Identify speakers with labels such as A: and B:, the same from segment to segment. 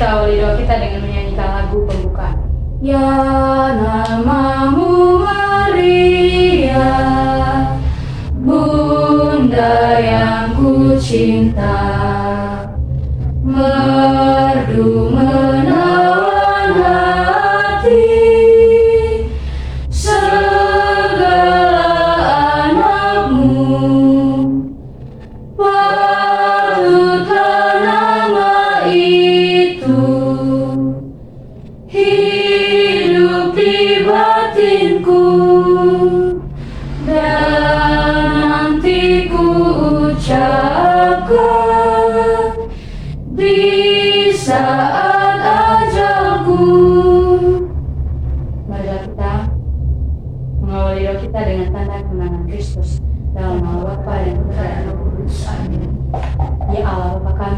A: kita awali doa kita dengan menyanyikan lagu pembukaan.
B: Ya namamu Maria, Bunda yang ku cinta, merdu menawan hati segala anakmu. Patutlah nama itu hidup di batinku, dan nanti ku ucapkan di saat ajalku.
A: Marilah kita mengawali doa kita dengan tanda kemenangan Kristus dalam nama Bapa dan Putra dan Roh Kudus. Amin. Ya Allah Bapa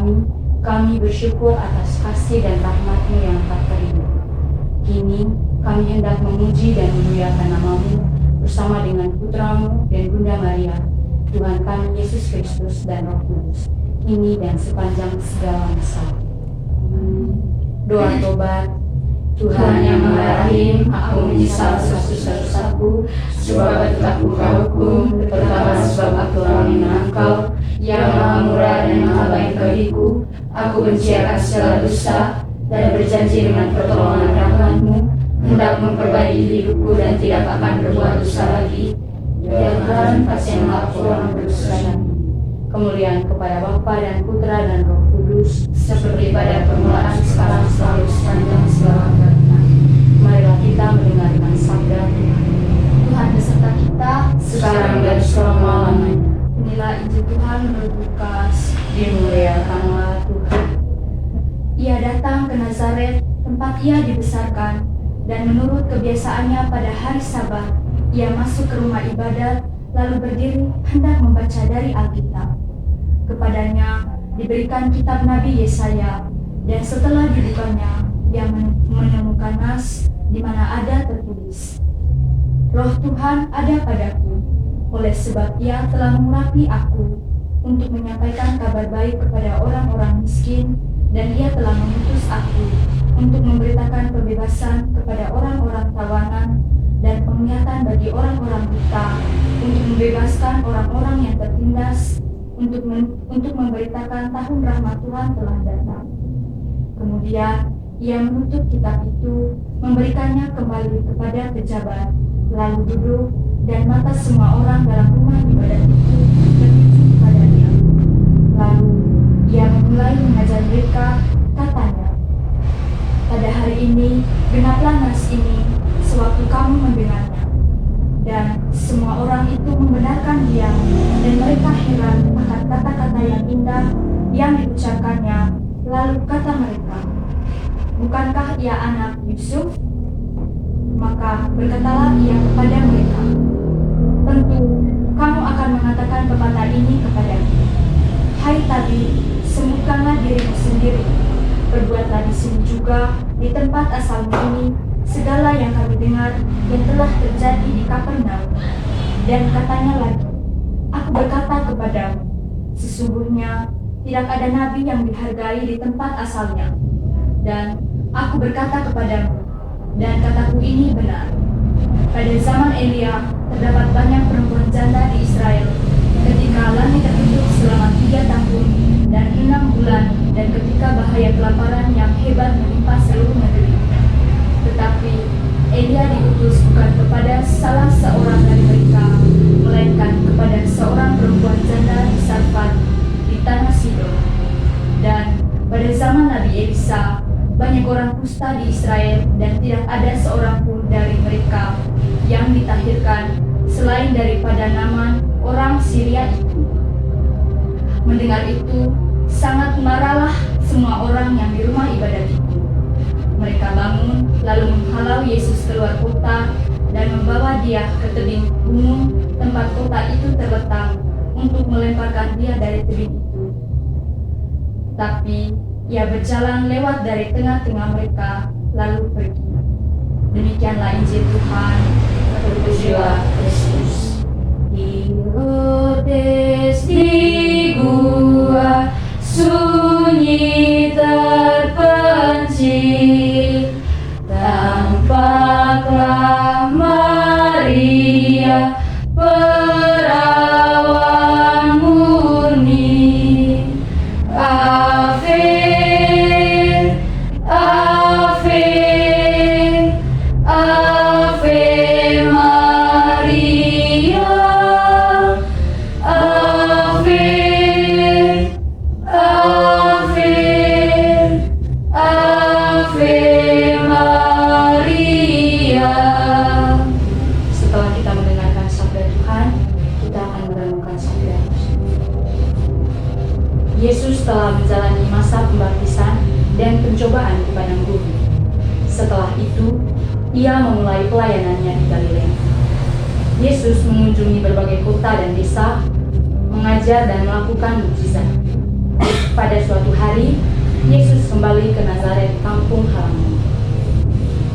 A: kami bersyukur atas kasih dan rahmat-Mu yang tak teringat. Kini kami hendak memuji dan memuliakan nama-Mu bersama dengan Putra-Mu dan Bunda Maria, Tuhan kami Yesus Kristus dan Roh Kudus, kini dan sepanjang segala masa. Doa tobat.
B: Tuhan yang Maha Rahim, aku menyesal satu-satu, sebab telah Engkau hukum, terutama sebab aku telah menghina Engkau, yang Maha Murah dan Maha Baik bagiku. Aku benci akan segala dosa, dan berjanji dengan pertolongan rahmat-Mu, hendak memperbaiki hidupku dan tidak akan berbuat dosa lagi. Biarkan kasihanlah orang berdosa.
A: Kemuliaan kepada Bapa dan Putra dan Roh Kudus,
B: Seperti pada permulaan, sekarang, selalu, sepanjang segala abad.
A: marilah kita mendengarkan sabda Tuhan.
C: Tuhan beserta kita,
B: Sekarang dan selama-lamanya.
C: inilah Injil Tuhan menurut Lukas.
A: Dimuliakanlah Tuhan.
C: Ia datang ke Nazaret, tempat ia dibesarkan, dan menurut kebiasaannya pada hari Sabat, ia masuk ke rumah ibadat, lalu berdiri hendak membaca dari Alkitab. Kepadanya diberikan kitab Nabi Yesaya, dan setelah dibukanya, ia menemukan nas di mana ada tertulis, Roh Tuhan ada padaku, oleh sebab ia telah mengurapi aku untuk menyampaikan kabar baik kepada orang-orang miskin, dan ia telah mengutus aku untuk memberitakan pembebasan kepada orang-orang tawanan dan penglihatan bagi orang-orang buta, untuk membebaskan orang-orang yang tertindas, untuk memberitakan tahun rahmat Tuhan telah datang. Kemudian ia menutup kitab itu, memberikannya kembali kepada pejabat, lalu duduk, dan mata semua orang dalam rumah ibadat itu tertuju kepadanya. Lalu ia mulai mengajar mereka, katanya, pada hari ini genaplah nas ini sewaktu kamu mendengarnya. Dan semua orang itu membenarkan dia, dan mereka heran akan kata-kata yang indah yang diucapkannya. Lalu kata mereka, bukankah ia anak Yusuf? Maka berkatalah ia kepada mereka, tentu kamu akan mengatakan pepatah ini kepadaku, hai tabib, sembuhkanlah dirimu sendiri. Berbuatlah di sini juga, di tempat asalmu ini, segala yang kami dengar yang telah terjadi di Kapernaum. Dan katanya lagi, aku berkata kepadamu, sesungguhnya tidak ada nabi yang dihargai di tempat asalnya. Dan aku berkata kepadamu, dan kataku ini benar, pada zaman Elia terdapat banyak perempuan janda di Israel, ketika langit tertutup selama 3 tahun dan 6 bulan, dan ketika bahaya kelaparan yang hebat menimpa seluruh negeri. Tetapi Elia diutus bukan kepada salah seorang dari mereka, melainkan kepada seorang perempuan janda di Sarfat, di tanah Sidon. Dan pada zaman Nabi Elisa, banyak orang kusta di Israel, dan tidak ada seorang pun dari mereka yang ditahirkan selain daripada Naaman orang Syria itu. Mendengar itu, sangat marahlah semua orang yang di rumah ibadat itu. Mereka bangun, lalu menghalau Yesus keluar kota dan membawa dia ke tebing gunung tempat kota itu terletak, untuk melemparkan dia dari tebing itu. Tapi ia berjalan lewat dari tengah-tengah mereka, lalu pergi. Demikianlah Injil Tuhan.
B: Terpujilah Kristus.
C: Herodes di gua sunyi terpendam,
B: kecil, tampaklah Maria perawan murni. Ave, Ave, Ave Maria, Ave, Ave, Ave Maria.
A: Setelah kita mendengarkan sabda Tuhan, kita akan merenungkan sabda Yesus telah menjalani masa pembaptisan dan pencobaan di padang gurun. Setelah itu, ia memulai pelayanannya di Galilea. Yesus mengunjungi berbagai kota dan desa, mengajar dan melakukan mukjizat. Pada suatu hari, Yesus kembali ke Nazaret, kampung halaman.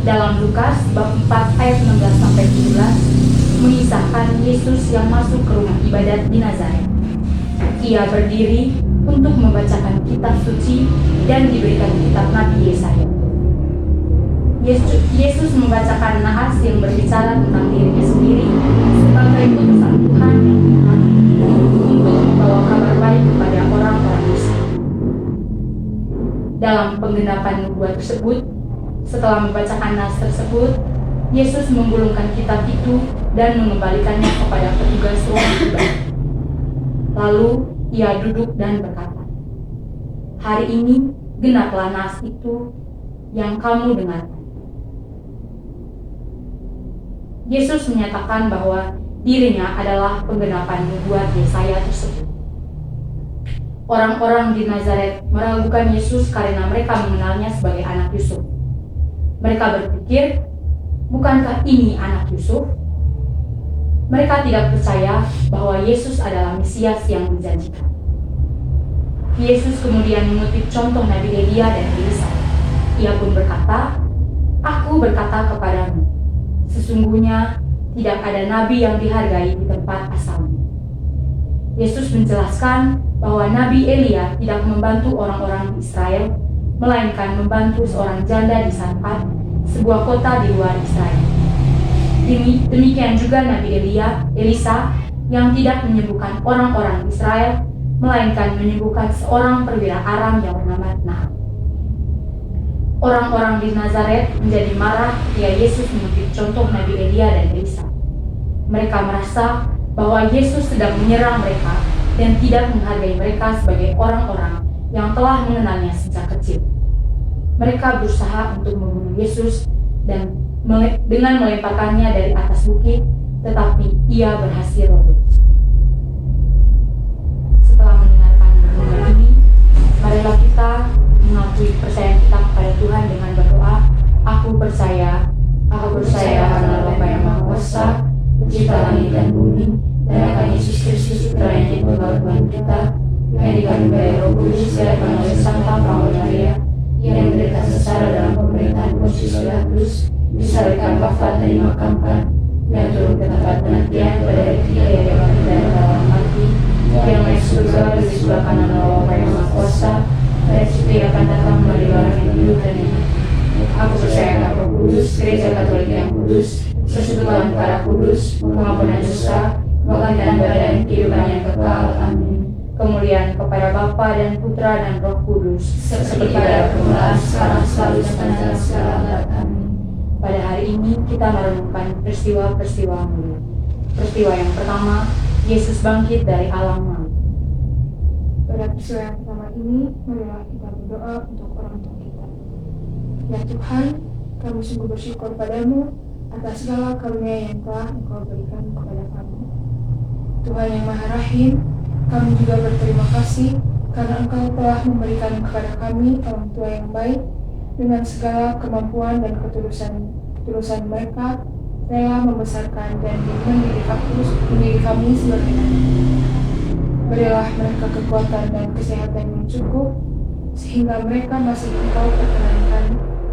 A: Dalam Lukas bab 4 ayat 16-17 mengisahkan Yesus yang masuk ke rumah ibadat di Nazaret. Ia berdiri untuk membacakan kitab suci dan diberikan kitab Nabi Yesaya. Yesus membacakan nahas yang berbicara tentang dirinya sendiri sebagai utusan Tuhan yang benar untuk membawa kabar baik kepada orang-orang Mesir. Dalam penggenapan nubuat tersebut, setelah membacakan nas tersebut, Yesus menggulungkan kitab itu dan mengembalikannya kepada petugas ruang ibadat. Lalu ia duduk dan berkata, "Hari ini genaplah nas itu yang kamu dengarkan." Yesus menyatakan bahwa dirinya adalah penggenapan nubuat Yesaya tersebut. Orang-orang di Nazaret meragukan Yesus karena mereka mengenalnya sebagai anak Yusuf. Mereka berpikir, bukankah ini anak Yusuf? Mereka tidak percaya bahwa Yesus adalah Mesias yang dijanjikan. Yesus kemudian mengutip contoh Nabi Elia dan Elisa. Ia pun berkata, "Aku berkata kepadamu, sesungguhnya tidak ada nabi yang dihargai di tempat asalnya." Yesus menjelaskan bahwa Nabi Elia tidak membantu orang-orang di Israel, melainkan membantu seorang janda di Sarfat, sebuah kota di luar Israel. Demikian juga Nabi Elisa yang tidak menyembuhkan orang-orang Israel, melainkan menyembuhkan seorang perwira Aram yang bernama Naham. Orang-orang di Nazaret menjadi marah ketika Yesus mengutip contoh Nabi Elia dan Elisa. Mereka merasa bahwa Yesus sedang menyerang mereka dan tidak menghargai mereka sebagai orang-orang yang telah mengenalnya sejak kecil. Mereka berusaha untuk membunuh Yesus dan dengan melemparkannya dari atas bukit, tetapi ia berhasil luput. Setelah mendengarkan renungan ini, marilah kita mengakui percaya kita kepada Tuhan dengan berdoa, "Aku percaya karena Bapa yang Maha Kuasa, pencipta langit dan bumi, dan akan Yesus Kristus Putra yang jadi Tuhan kita, yang dikandung dari Roh Kudus, dilahirkan oleh Santa Maria, yang menderita sengsara dalam pemerintahan Pontius Pilatus, disalibkan, wafat dan dimakamkan, yang turun ke tempat penantian pada hari ketiga yang dibangkit dari dalam mati, yang naik surga di sebelah kanan Allah Bapa yang Maha Kuasa, dari situ ia akan datang kembali orang yang hidup dan hidup. Aku percaya akan Roh Kudus, Gereja Katolik yang kudus, persekutuan darah kudus, pengampunan dosa, kebangkitan badan, kehidupan yang kekal. Amin. Kemuliaan kepada Bapa dan Putra dan Roh Kudus,
B: seperti pada permulaan, sekarang, selalu, dan segala abad. Amin.
A: Pada hari ini kita merenungkan peristiwa-peristiwa mulia. Peristiwa yang pertama, Yesus bangkit dari alam maut.
C: Pada peristiwa yang pertama ini, marilah kita berdoa untuk orang tua kita. Ya Tuhan, kami sungguh bersyukur padamu atas segala karunia yang telah Engkau berikan kepada kami. Tuhan yang Maha Rahim, kami juga berterima kasih karena Engkau telah memberikan kepada kami orang tua yang baik dengan segala kemampuan dan ketulusan mereka, rela membesarkan dan mendidik kami sebagai anak. Berilah mereka kekuatan dan kesehatan yang cukup, sehingga mereka masih Engkau perkenankan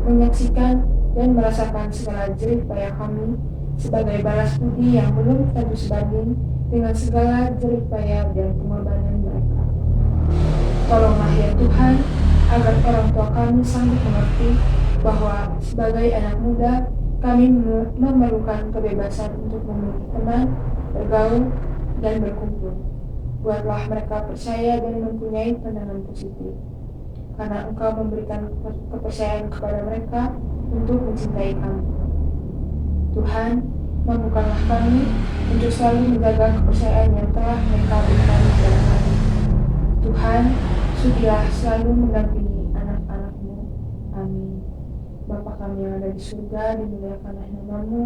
C: menyaksikan dan merasakan segala jerih payah kami sebagai balas budi yang belum tentu sebanding dengan segala jerih payah dan pengorbanan mereka. Tolonglah ya Tuhan,
D: agar orang tua kami sanggup mengerti bahwa sebagai anak muda kami memerlukan kebebasan untuk memilih teman, bergaul, dan berkumpul. Buatlah mereka percaya dan mempunyai pandangan positif, karena Engkau memberikan kepercayaan kepada mereka untuk mencintai kami. Tuhan, mampukanlah kami untuk selalu menjaga kepercayaan yang telah mereka berikan kepada kami. Tuhan, sudilah selalu mendampingi anak-anak-Mu. Amin. Bapa kami yang ada di surga, dimuliakanlah nama-Mu,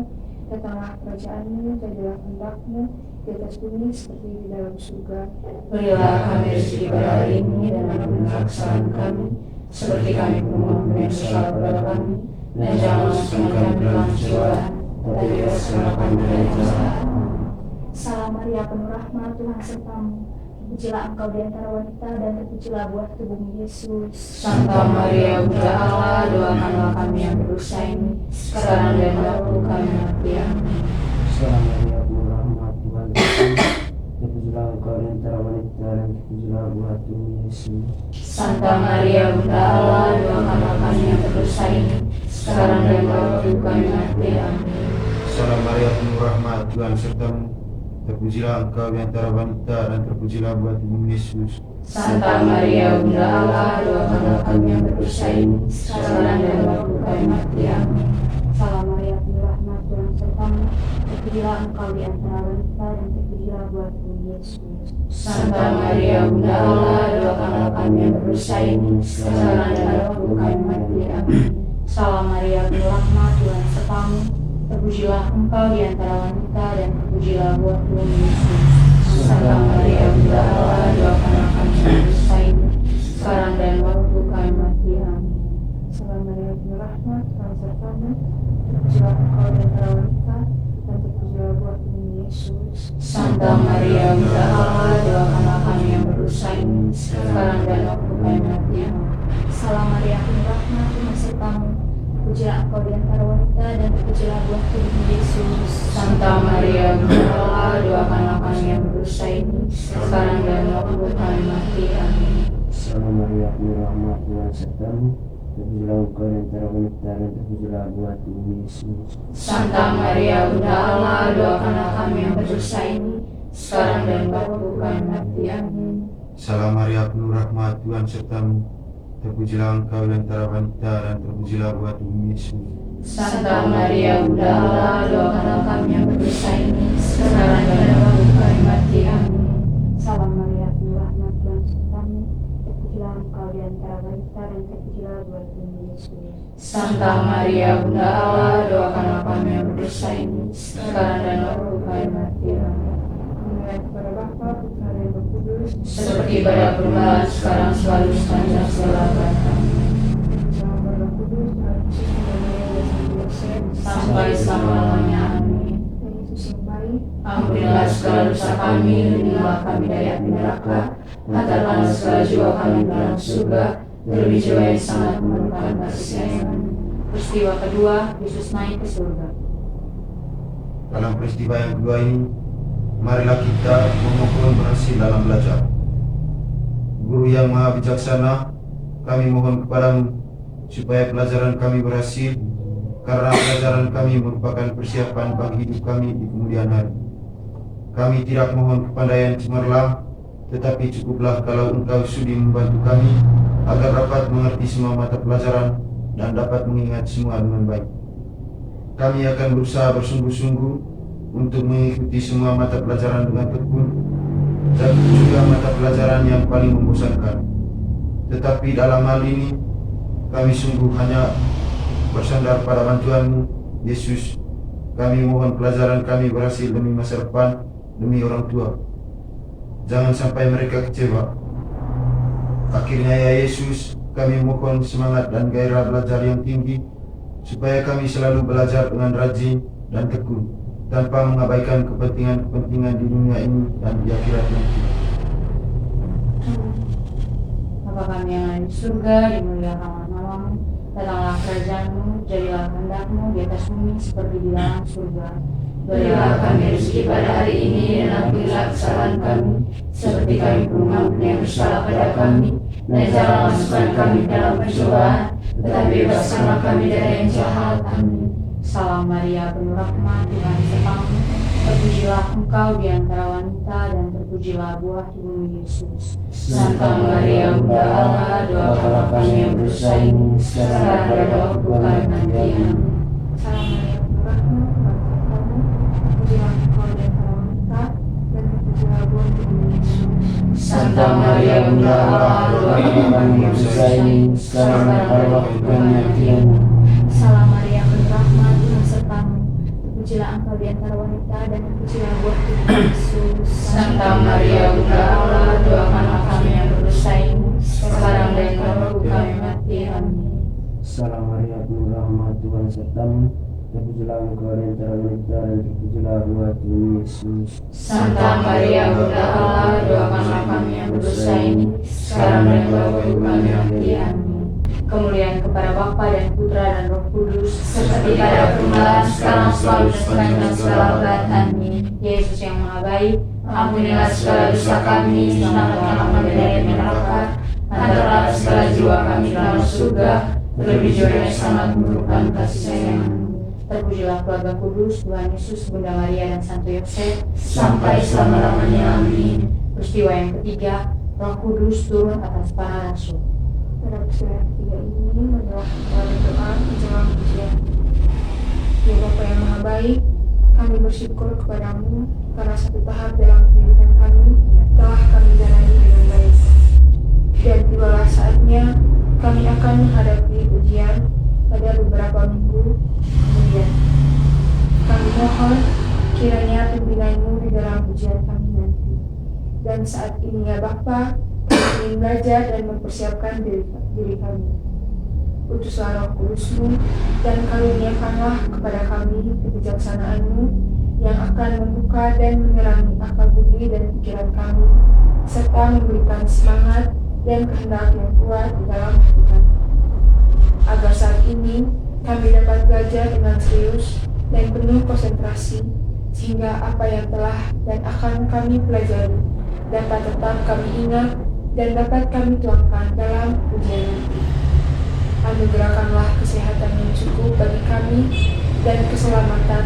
D: datanglah kerajaan-Mu, jadilah kehendak-Mu di atas bumi seperti di dalam surga.
B: Berilah kami rezeki pada hari ini dan ampunilah kesalahan kami, seperti kami pun mengampuni yang bersalah kepada kami, dan jangan masukkan kami ke dalam cobaan, tetapi bebaskanlah kami dari jahat.
C: Salam Maria, penuh rahmat, Tuhan sertamu. Terpujilah engkau di antara wanita, dan terpujilah buah tubuhmu Yesus.
B: Santa Maria, Bunda Allah, doakanlah kami yang berdosa ini, sekarang dan waktu kami mati. Amin.
E: Salam Maria, penuh rahmat, Tuhan sertamu. Terpujilah engkau di antara wanita, dan terpujilah buah tubuhmu Yesus.
B: Santa Maria, Bunda Allah, doakanlah kami yang berdosa ini, sekarang dan waktu kami mati. Amin.
F: Salam Maria, penuh rahmat, Tuhan sertamu. Terpujilah engkau di antara wanita, dan terpujilah buah tubuhmu Yesus.
B: Santa Maria, Bunda Allah, doakanlah kami yang berdosa ini, sekarang dan waktu kami mati. Amin.
A: Salam Maria, penuh rahmat, Tuhan sertamu. Terpujilah engkau di antara wanita, dan terpujilah buah tubuhmu Yesus.
B: Santa Maria, Bunda Allah, doakanlah kami yang berdosa ini, sekarang dan waktu kami mati. Amin.
A: Salam Maria, penuh rahmat, Tuhan sertamu. Terpujilah engkau di antara wanita, dan terpujilah buah tubuhmu Yesus.
B: Santa Maria, Bunda Allah, doakanlah kami yang berdosa ini, sekarang dan waktu kami mati. Amin.
D: Salam Maria, penuh rahmat, Tuhan sertamu. Terpujilah engkau di antara wanita, dan terpujilah buah tubuhmu Yesus.
B: Santa Maria, Bunda Allah, doakanlah kami yang berdosa ini, sekarang dan waktu kami mati. Amin.
C: Salam Maria, penuh rahmat, Tuhan sertamu. Terpujilah engkau di antara wanita, dan terpujilah buah tubuhmu Yesus.
B: Santa Maria, Bunda Allah, doakanlah kami yang berdosa ini, sekarang dan waktu kami mati. Amin.
E: Salam Maria, penuh rahmat, Tuhan sertamu. Terpujilah engkau di antara wanita, dan terpujilah buah tubuhmu Yesus.
B: Santa Maria, Bunda Allah, doakanlah kami yang berdosa ini, sekarang dan waktu kami mati. Amin.
F: Salam Maria, penuh rahmat, Tuhan sertamu. Terpujilah engkau di antara wanita, dan terpujilah buah tubuhmu Yesus.
B: Santa Maria, Bunda Allah, doakanlah kami yang berdosa ini, sekarang dan waktu kami mati. Amin.
A: Salam Maria, penuh rahmat, Tuhan sertamu. Terpujilah engkau di antara wanita, dan terpujilah buah tubuhmu Yesus.
B: Santa Maria, Bunda Allah, doakanlah kami yang berdosa ini, sekarang dan waktu kami mati. Amin.
D: Kemuliaan kepada Bapa, Putra, dan Roh Kudus.
B: Seperti pada permulaan, sekarang, selalu, sepanjang segala abad. Amin.
D: Salam Roh Kudus, Tuhan Yesus, Maria, dan Santo Yosef.
B: Sampai selama-lamanya. Amin.
D: Dan Yesus yang baik,
B: Ampunilah segala dosa kami, lindungilah kami dari api neraka, hantarkanlah segala jiwa kami ke dalam surga, terlebih jiwa yang sangat memerlukan kasih sayang.
A: Peristiwa kedua, Yesus naik ke surga.
F: Dalam peristiwa yang kedua ini, marilah kita memohon berhasil dalam belajar. Guru yang maha bijaksana, kami mohon kepadamu supaya pelajaran kami berhasil, karena pelajaran kami merupakan persiapan bagi hidup kami di kemudian hari. Kami tidak mohon kepandaian cemerlang, tetapi cukuplah kalau Engkau sudi membantu kami agar dapat mengerti semua mata pelajaran dan dapat mengingat semua dengan baik. Kami akan berusaha bersungguh-sungguh untuk mengikuti semua mata pelajaran dengan tekun, dan juga mata pelajaran yang paling membosankan. Tetapi dalam hal ini, kami sungguh hanya bersandar pada bantuan-Mu, Yesus. Kami mohon pelajaran kami berhasil demi masa depan, demi orang tua. Jangan sampai mereka kecewa. Akhirnya ya Yesus, kami mohon semangat dan gairah belajar yang tinggi, supaya kami selalu belajar dengan rajin dan tekun, tanpa mengabaikan kepentingan-kepentingan di dunia ini dan di akhirat nanti.
A: Bapa kami yang ada di surga, dimuliakanlah namamu, datanglah kerajaan-Mu, jadilah kehendak-Mu di atas bumi seperti di dalam surga.
B: Berilah kami rezeki pada hari ini, dan ampunilah kesalahan kami, seperti kami pun mengampuni yang bersalah pada kami, dan jangan masukkan kami dalam pencobaan, tetapi bebaskanlah kami dari yang jahat. Amin.
A: Salam Maria, penuh rahmat, Tuhan sertamu. Terpujilah engkau di antara wanita dan terpujilah buah tubuhmu Yesus.
B: Santa Maria, Bunda Allah, doakanlah kami yang berdosa ini, sekarang dan pada waktu kami nanti. Amin.
D: Salam Maria, penuh rahmat, Tuhan sertamu. Terpujilah engkau di antara wanita dan terpujilah buah tubuhmu Yesus.
B: Santa Maria, Bunda Allah, doakanlah kami yang berdosa ini, sekarang dan pada waktu kami nanti. Amin.
C: Salam Maria, penuh rahmat, Tuhan sertamu. Terpujilah engkau di antara wanita dan terpujilah buah tubuhmu Yesus.
B: Santa Maria, Bunda Allah, doakanlah kami yang berdosa ini, sekarang dan pada waktu kami mati. Amin.
E: Salam Maria, penuh rahmat, Tuhan sertamu. Terpujilah engkau di antara wanita dan terpujilah buah tubuhmu Yesus.
B: Santa Maria, Bunda Allah, doakanlah kami yang berdosa ini, sekarang dan pada waktu kami mati. Amin.
A: Kemuliaan kepada Bapa dan Putra dan Roh Kudus,
B: Seperti pada permulaan, sekarang, selalu, dan sepanjang segala abad. Amin.
A: Yesus yang Maha Baik,
B: Ampunilah segala dosa kami, selamatkanlah kami dari neraka, antarlah segala jiwa kami ke dalam surga, terlebih jiwa yang sangat memerlukan kasih sayang-Mu.
A: terpujilah keluarga kudus, Tuhan Yesus, Bunda Maria dan Santo Yosef,
B: Sampai selama-lamanya. Amin.
A: Peristiwa yang ketiga, Roh Kudus turun atas para rasul.
D: Pada peristiwa yang ketiga ini menyerahkan kepada doa menjelang pujian. Ya Bapa yang Maha Baik, kami bersyukur kepadamu karena satu tahap dalam pendidikan kami telah kami jalani dengan baik. Dan tibalah saatnya kami akan menghadapi ujian pada beberapa minggu kemudian. Kami mohon kiranya pimpinanmu di dalam ujian kami nanti. Dan saat ini ya Bapa, kami ingin belajar dan mempersiapkan diri kami. Utuslah Roh Kudus-Mu dan karuniakanlah kepada kami kebijaksanaan-Mu yang akan membuka dan menerangi akal budi dan pikiran kami, serta memberikan semangat dan kehendak yang kuat di dalam hidup kami. Agar saat ini kami dapat belajar dengan serius dan penuh konsentrasi, sehingga apa yang telah dan akan kami pelajari dapat tetap kami ingat dan dapat kami tuangkan dalam ujian nanti. Anugerahkanlah kesehatan yang cukup bagi kami dan keselamatan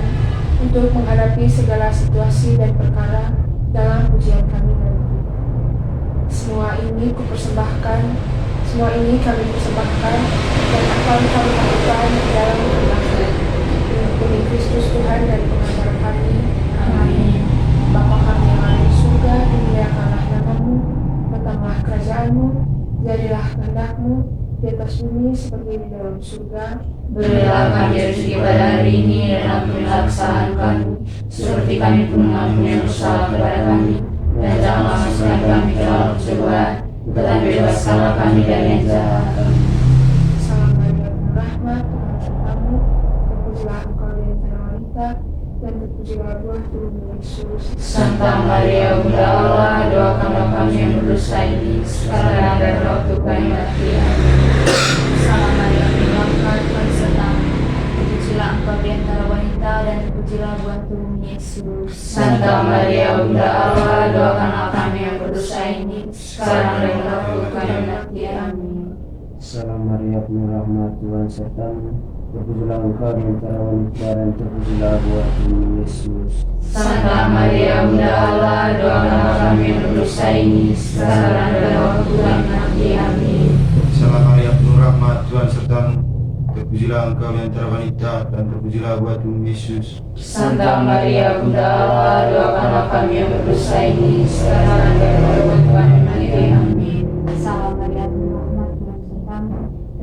D: untuk menghadapi segala situasi dan perkara dalam ujian kami nanti. Semua ini kami persembahkan dan akan kami lakukan dalam kebenaran demi Kristus Tuhan dan pengantar kami. Amin. Bapa kami yang ada di surga, dimuliakanlah nama-Mu, datanglah kerajaan-Mu, jadilah kehendak-Mu di atas bumi seperti di dalam surga.
B: Berilah kami rezeki pada hari ini dan ampunilah kesalahan kami, seperti kami pun mengampuni yang bersalah kepada kami. Dan janganlah masukkan kami ke dalam pencobaan, tetapi bebaskanlah kami dari yang jahat.
D: Salam Maria, penuh rahmat, Tuhan sertamu. Terpujilah engkau di antara wanita dan terpujilah buah tubuhmu Yesus.
B: Santa Maria, Bunda Allah, doakanlah kami yang berdosa ini, sekarang dan pada waktu kami mati. Amin.
C: Salam Maria, penuh rahmat, Tuhan sertamu. Terpujilah engkau di antara wanita dan terpujilah buah tubuhmu Yesus.
B: Santa Maria, Bunda Allah, doakanlah kami yang berdosa ini, sekarang dan pada waktu kami mati. Amin.
E: Salam Maria, penuh rahmat, Tuhan sertamu. Terpujilah engkau di antara wanita dan terpujilah buah tubuhmu Yesus.
B: Santa Maria, Bunda Allah, doakanlah kami yang berdosa ini, sekarang dan pada waktu kami mati. Amin.
F: Salam Maria, penuh rahmat, Tuhan sertamu. Terpujilah engkau di antara wanita dan terpujilah buah tubuhmu Yesus.
B: Santa Maria, Bunda Allah, doakanlah kami yang berdosa ini, sekarang dan pada waktu kami mati. Amin.
A: Salam Maria, penuh rahmat, Tuhan sertamu.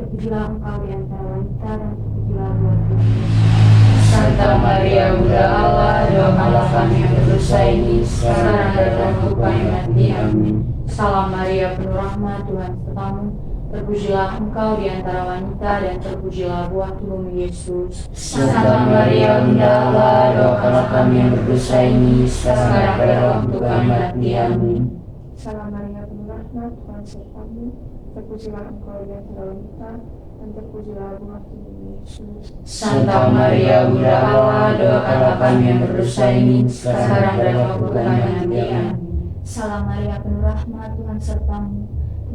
A: Terpujilah engkau di antara wanita dan terpujilah buah tubuhmu Yesus.
B: Santa Maria, Bunda Allah, doakanlah kami yang berdosa ini, sekarang dan pada waktu kami mati. Amin.
A: Salam Maria, penuh rahmat, Tuhan sertamu. Terpujilah engkau di antara wanita dan terpujilah buah tubuhmu Yesus.
B: Santa Maria, Bunda Allah, doakanlah kami yang berdosa ini, sekarang dan pada waktu kami mati. Amin.
D: Salam Maria, penuh rahmat, Tuhan sertamu. Terpujilah engkau di antara wanita dan terpujilah buah tubuhmu Yesus.
B: Santa Maria, Bunda Allah, doakanlah kami yang berdosa ini, sekarang dan waktu kami mati. Amin.
C: Salam Maria, penuh rahmat, Tuhan sertamu.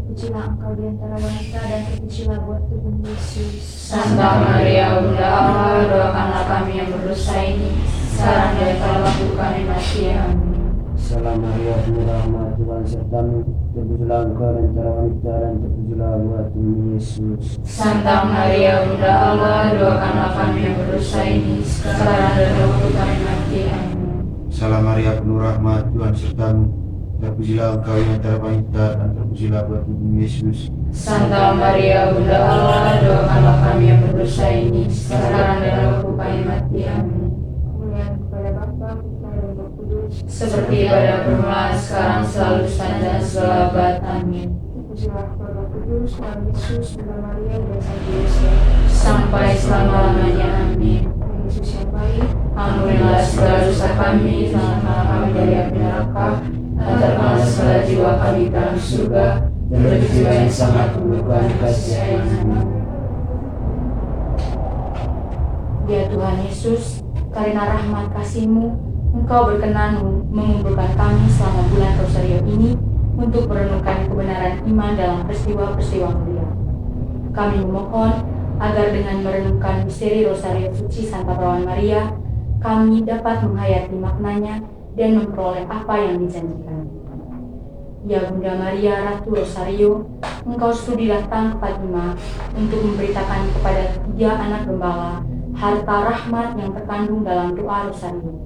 C: terpujilah Engkau di antara wanita, dan terpujilah buah tubuh Yesus.
B: Santa Maria, Bunda Allah, doakanlah kami yang berdosa ini, sekarang dan pada waktu kami mati. Amin.
E: Salam Maria, penuh rahmat, Tuhan sertamu, terpujilah engkau di antara wanita dan terpujilah buah tubuh Yesus.
B: Santa Maria, Bunda Allah, doakanlah kami yang berdosa ini, sekarang dan pada waktu kami mati. Amin.
F: Salam Maria, penuh rahmat, Tuhan sertamu, terpujilah engkau di antara wanita dan terpujilah buah tubuh Yesus.
B: Santa Maria, Bunda Allah, doakanlah kami yang berdosa ini, sekarang dan pada waktu kami mati. Amin.
D: Kemuliaan kepada Bapa, Putra, dan Roh Kudus,
B: Seperti pada permulaan, sekarang, selalu, sepanjang segala abad. Amin.
D: terpujilah Roh Kudus, Tuhan Yesus, Bunda Maria, dan Santo Yosef.
B: Sampai selama-lamanya. Amin.
D: Tuhan Yesus yang baik,
B: Ampunilah segala dosa kami, selamatkanlah kami dari api neraka, antarkanlah segala jiwa kami ke dalam surga, dan bagi jiwa yang sangat memerlukan kasih sayang-Mu.
A: Ya Tuhan Yesus, karena rahmat kasih-Mu, Engkau berkenan mengumpulkan kami selama bulan Rosario ini untuk merenungkan kebenaran iman dalam peristiwa-peristiwa mulia. Kami memohon agar dengan merenungkan misteri Rosario Suci Santa Perawan Maria, kami dapat menghayati maknanya dan memperoleh apa yang dijanjikan. Ya Bunda Maria, Ratu Rosario, Engkau studi datang ke Fatima untuk memberitakan kepada 3 anak gembala harta rahmat yang terkandung dalam doa Rosario.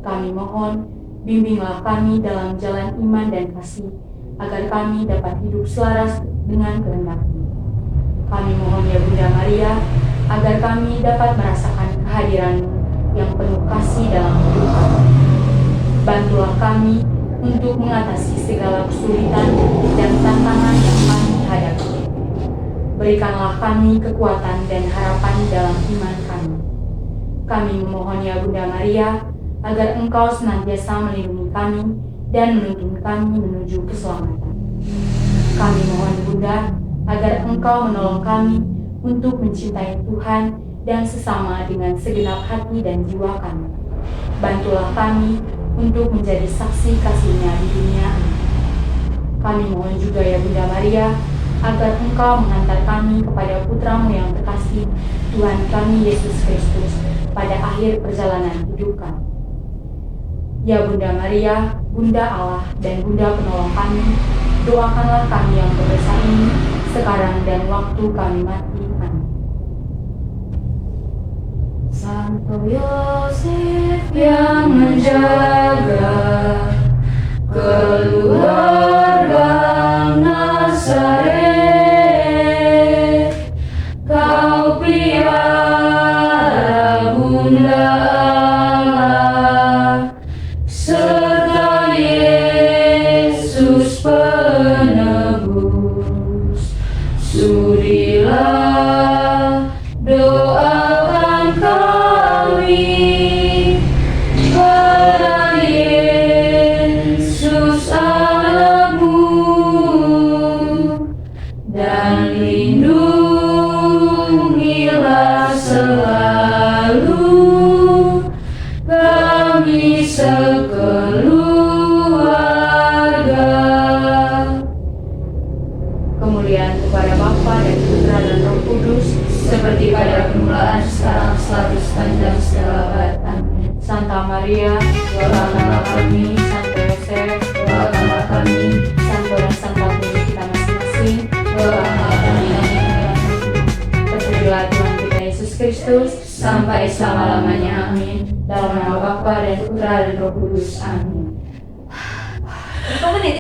A: Kami mohon, bimbinglah kami dalam jalan iman dan kasih, agar kami dapat hidup selaras dengan kehendak-Mu. Kami mohon ya Bunda Maria, agar kami dapat merasakan kehadiran-Mu yang penuh kasih dalam hidup kami. Bantulah kami untuk mengatasi segala kesulitan dan tantangan yang kami hadapi. Berikanlah kami kekuatan dan harapan dalam iman kami. Kami memohon ya Bunda Maria, agar Engkau senantiasa melindungi kami dan menuntun kami menuju keselamatan. Kami mohon Bunda, agar Engkau menolong kami untuk mencintai Tuhan dan sesama dengan segenap hati dan jiwa kami. Bantulah kami untuk menjadi saksi kasih-Nya di dunia ini. Kami mohon juga ya Bunda Maria, agar Engkau menghantar kami kepada Putra-Mu yang terkasih, Tuhan kami Yesus Kristus, pada akhir perjalanan hidup kami. Ya Bunda Maria, Bunda Allah dan Bunda penolong kami, doakanlah kami yang berdosa ini, sekarang dan waktu kami mati. Amin.
B: Santo Yosef yang menjaga keluarga Nazaret, Kau pelihara Bunda Allah, serta Yesus penebus. Sudilah doakan kami pada Yesus anakmu, dan lindungilah selalu kami sekeluarga.
A: Kemuliaan kepada Bapa dan Putra dan Roh Kudus,
B: Seperti pada permulaan, sekarang, selalu, sepanjang segala abad. Amin.
A: Santa Maria,
B: Doakanlah kami,
A: Santo Yosef,
B: doakanlah kami,
A: Santo dan Santa Putri kita masing-masing,
B: doakanlah kami.
A: terpujilah Tuhan kita Yesus Kristus,
B: Sampai selama-lamanya. Amin.
A: dalam nama Bapa dan Putra dan Roh Kudus. Amin.
C: Berapa menit